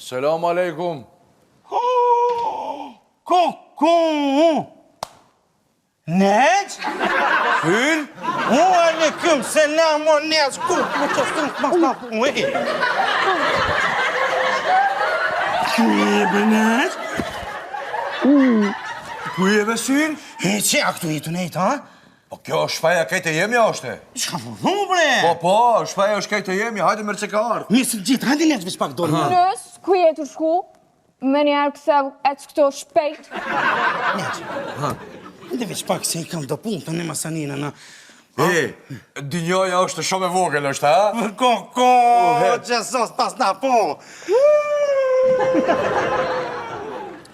Selam aleikum. Nec? Hyl? Aleyküm selam o nec. Kyjeve nec? Ku jeve syn? Që a këtu jetu nejtë, ha? Po kjo është shpaja kejtë e jemi, është? Shka përru, bre? Po, shpaja është kejtë e jemi, hajde mërë që ka ardhë. Mirë së gjithë, hajde nec veç pak dojnë. Nës, ku jetu shku? Me njerë kësev e që këto shpejt. Nec, hajde veç pak se i kam do punë të në masanina, na. Dinjoja është shumë e vogël, është, ha? Koko, që sos pas na po.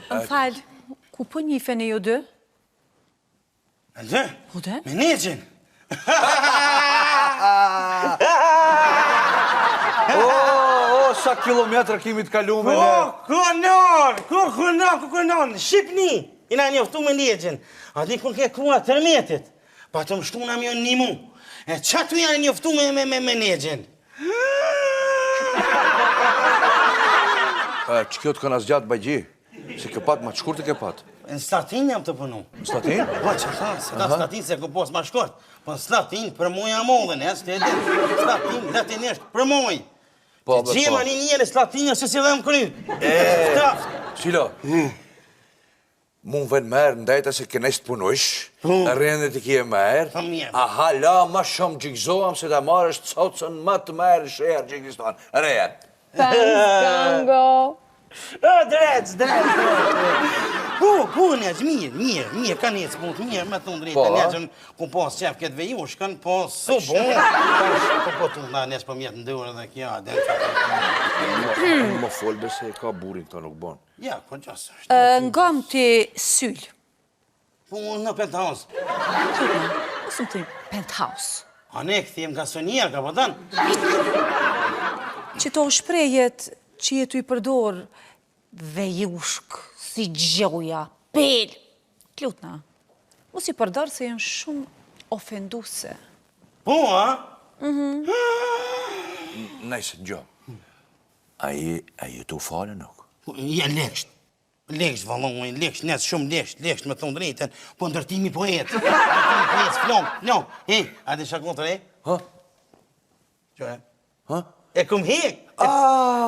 Më falë, ku po njifeni ju dy? Alë? Po dhe? Me necin. Sa kilometra kimi të kalu me Konon, Shqipni. Ina njoftu me necin. A di kur ke krua tërmetit. Pa të më shtu na mjo një mu. E qatu janë njoftu me necin. Që kjo të këna zgjatë bajgji? Si ke pat, ma të shkurë të ke pat? Në Slatin jam të punu. Slatin? Po që tha, se ka Slatin se ku pos ma shkort. Po në Slatin për muja mollën, e së të edhe. Slatin latinisht për muj. Po, Gjema një njëre Slatin se si dhe më kry. Kraft. Shilo, mund ven merë ndajta se kënesh të punush, rrëndet i kje merë, Po mirë. a hala ma shumë gjikzoham se da marrë është cocën ma të merë shërë gjikistan. Reja. Tango. Drec. Po, nec, mirë, ka nec punë, mirë, me të ndrejtë, necën, ku pas qef këtë vejush, kanë po, su bon. Po, të nda nec për mjetë ndurë dhe kja, dhe. Më folë bese ka burin këta nuk bon. Ja, po gjasë është. Ngam ti syll. Po, në penthouse. Mësëm të penthouse. A ne këthim nga sonjer, ka po dënë? Që to shprejet që jetu i përdor vejushk, si gjoja, pel. Klutna, mos i përdor se janë shumë ofenduse. Po, a? Najse, gjo. A i tu falë nuk? Ja, leksht. Leksht, valon, leksht, nes shumë leksht me të ndrejten, po ndërtimi poet. Ndërtimi poet, flom. A di shakotër, Ha? Qo e? Ha? E kum hek.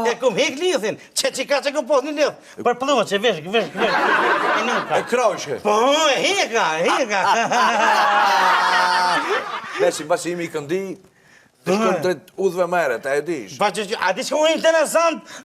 E kum hek lidhin. Që ka që kum pos një lidh. Për plëva që vesh. E nuka. E krajshë. Po, e heka. Nesi, basi imi i këndi, të shkëm drejt udhve meret, a e dish? A di që u interesant?